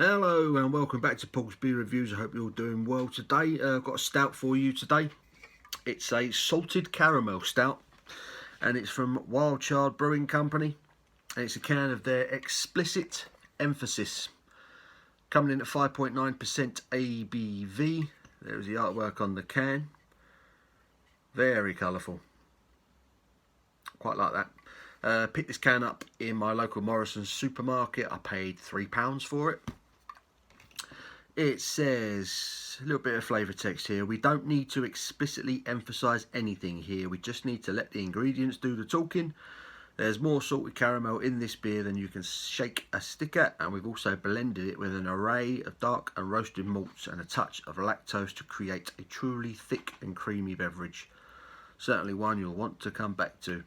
Hello and welcome back to Paul's Beer Reviews. I hope you're all doing well today. I've got a stout for you today. It's a salted caramel stout and it's from Wilde Brewing Company. And it's a can of their Explicit Emphasis. Coming in at 5.9% ABV. There's the artwork on the can. Very colourful. Quite like that. Picked this can up in my local Morrison's supermarket. I paid £3 for it. It says, a little bit of flavour text here, we don't need to explicitly emphasise anything here, we just need to let the ingredients do the talking. There's more salted caramel in this beer than you can shake a stick at, and we've also blended it with an array of dark and roasted malts and a touch of lactose to create a truly thick and creamy beverage. Certainly one you'll want to come back to.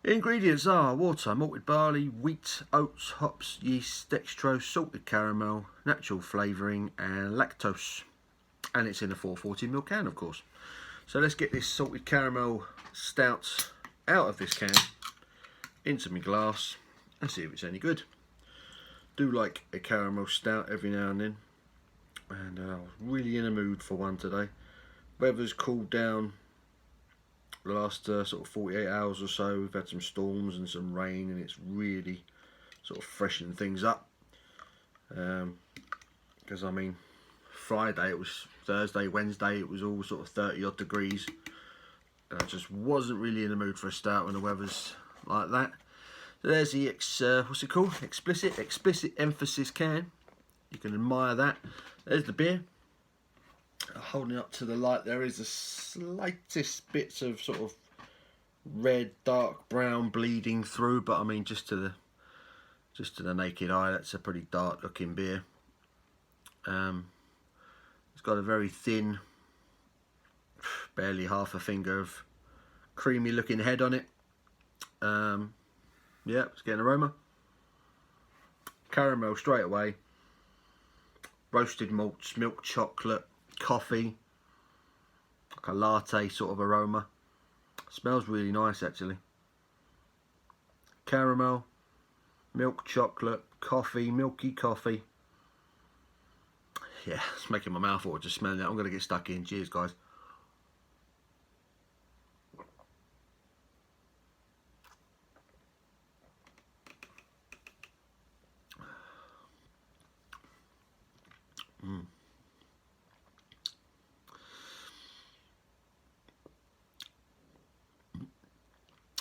Ingredients are water, malted barley, wheat, oats, hops, yeast, dextrose, salted caramel, natural flavouring and lactose. And it's in a 440ml can, of course. So let's get this salted caramel stout out of this can, into my glass, and see if it's any good. Do like a caramel stout every now and then. And I was really in a mood for one today. Weather's cooled down. The last sort of 48 hours or so, we've had some storms and some rain, and it's really sort of freshened things up. Because I mean, Friday it was Thursday, Wednesday it was all sort of 30 odd degrees, and I just wasn't really in the mood for a stout when the weather's like that. So there's the what's it called? Explicit Emphasis can. You can admire that. There's the beer. Holding up to the light, there is the slightest bits of sort of red, dark brown bleeding through, but I mean just to the naked eye, that's a pretty dark looking beer. It's got a very thin, barely half a finger of creamy looking head on it. Yeah, it's getting aroma. Caramel straight away. Roasted malts, milk chocolate, coffee, like a latte sort of aroma. Smells really nice actually. Caramel, milk chocolate, coffee, milky coffee. Yeah, it's making my mouth water just smelling that. I'm going to get stuck in. Cheers guys.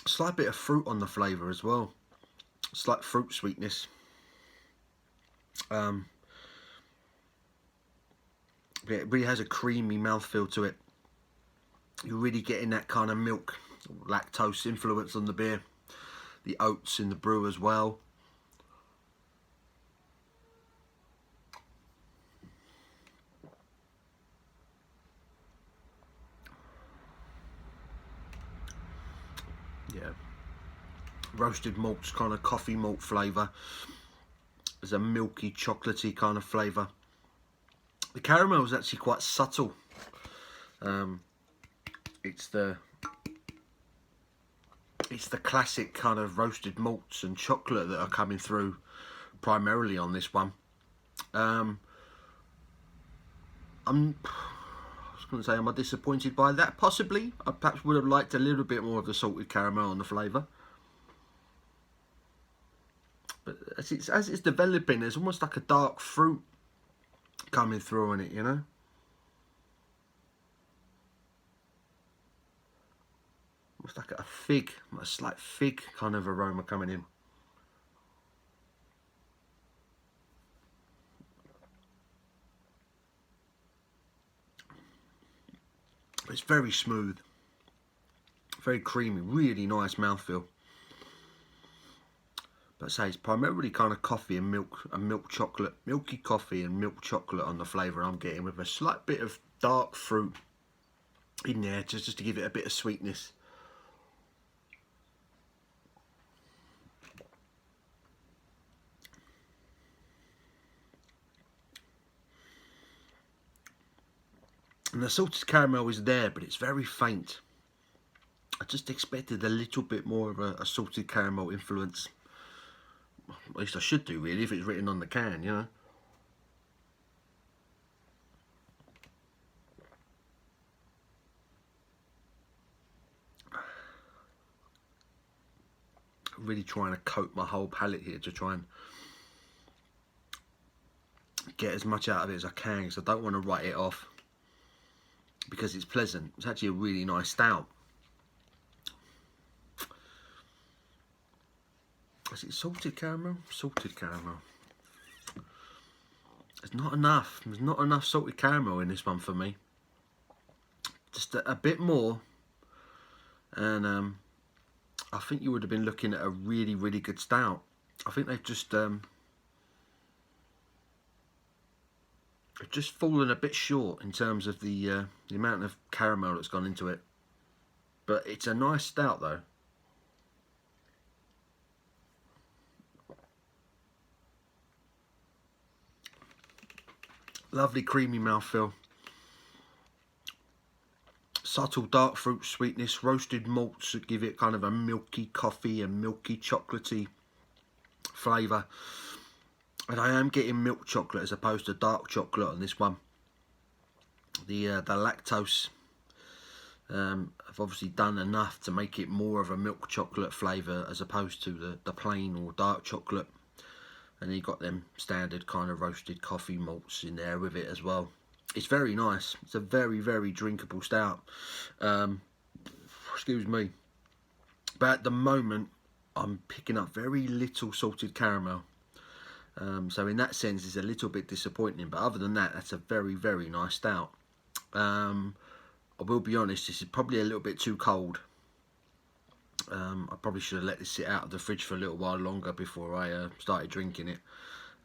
Slight bit of fruit on the flavour as well. Slight fruit sweetness. It really has a creamy mouthfeel to it. You're really getting that kind of milk, lactose influence on the beer. The oats in the brew as well. Yeah, roasted malts, kind of coffee malt flavour. There's a milky, chocolatey kind of flavour. The caramel is actually quite subtle. It's the classic kind of roasted malts and chocolate that are coming through primarily on this one. I was going to say, am I disappointed by that? Possibly. I perhaps would have liked a little bit more of the salted caramel on the flavour. But as it's developing, there's almost like a dark fruit coming through on it, you know? Almost like a fig, a slight fig kind of aroma coming in. It's very smooth, very creamy, really nice mouthfeel. But say it's primarily kind of coffee and milk chocolate, milky coffee and milk chocolate on the flavour I'm getting, with a slight bit of dark fruit in there just to give it a bit of sweetness. And the salted caramel is there, but it's very faint. I just expected a little bit more of a salted caramel influence. At least I should do, really, if it's written on the can, you know. really trying to coat my whole palate here to try and get as much out of it as I can, because I don't want to write it off because it's pleasant. It's actually a really nice stout. Is it salted caramel? Salted caramel. There's not enough. There's not enough salted caramel in this one for me. Just a bit more, and I think you would have been looking at a really, really good stout. I think they've just fallen a bit short in terms of the amount of caramel that's gone into it. But it's a nice stout though. Lovely creamy mouthfeel. Subtle dark fruit sweetness, roasted malts that give it kind of a milky coffee and milky chocolatey flavour. And I am getting milk chocolate as opposed to dark chocolate on this one. The lactose I've obviously done enough to make it more of a milk chocolate flavour as opposed to the plain or dark chocolate. And you got them standard kind of roasted coffee malts in there with it as well. It's very nice. It's a very, very drinkable stout. Excuse me. But at the moment, I'm picking up very little salted caramel. So in that sense, it's a little bit disappointing. But other than that, that's a very, very nice stout. I will be honest, this is probably a little bit too cold. I probably should have let this sit out of the fridge for a little while longer before I started drinking it.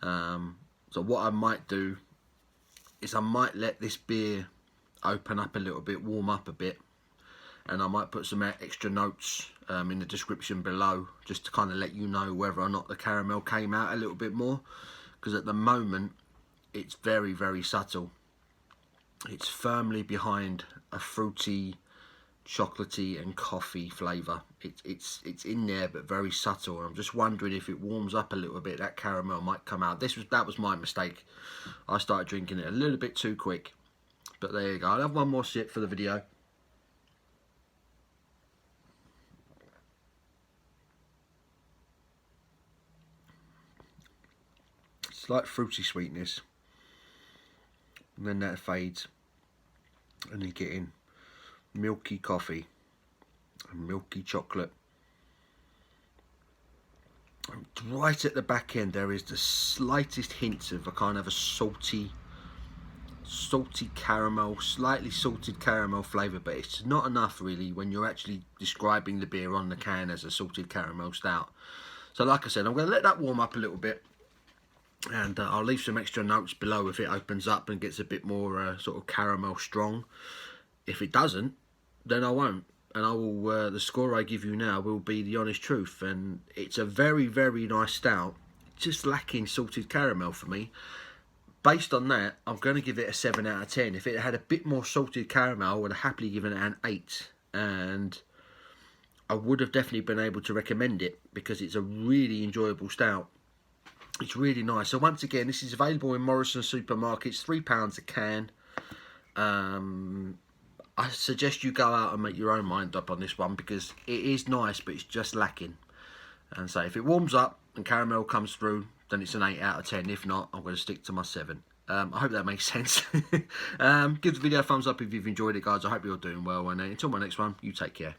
So what I might do is I might let this beer open up a little bit, warm up a bit, and I might put some extra notes in the description below just to kind of let you know whether or not the caramel came out a little bit more, because at the moment it's very, very subtle. It's firmly behind a fruity, chocolatey and coffee flavour. It's in there but very subtle. I'm just wondering if it warms up a little bit, that caramel might come out. That was my mistake. I started drinking it a little bit too quick. But there you go. I'll have one more sip for the video. Slight fruity sweetness, and then that fades, and you get in milky coffee and milky chocolate. And right at the back end there is the slightest hints of a kind of a salty caramel, slightly salted caramel flavour, but it's not enough really when you're actually describing the beer on the can as a salted caramel stout. So like I said, I'm going to let that warm up a little bit, and I'll leave some extra notes below if it opens up and gets a bit more sort of caramel strong. If it doesn't, then I won't, and I will. The score I give you now will be the honest truth, and it's a very, very nice stout, just lacking salted caramel for me. Based on that, I'm going to give it a 7 out of 10. If it had a bit more salted caramel, I would have happily given it an 8, and I would have definitely been able to recommend it because it's a really enjoyable stout. It's really nice. So once again, this is available in Morrison supermarkets, £3 a can. I suggest you go out and make your own mind up on this one because it is nice, but it's just lacking. And so if it warms up and caramel comes through, then it's an 8 out of 10. If not, I'm going to stick to my 7. I hope that makes sense. Give the video a thumbs up if you've enjoyed it, guys. I hope you're doing well. And until my next one, you take care.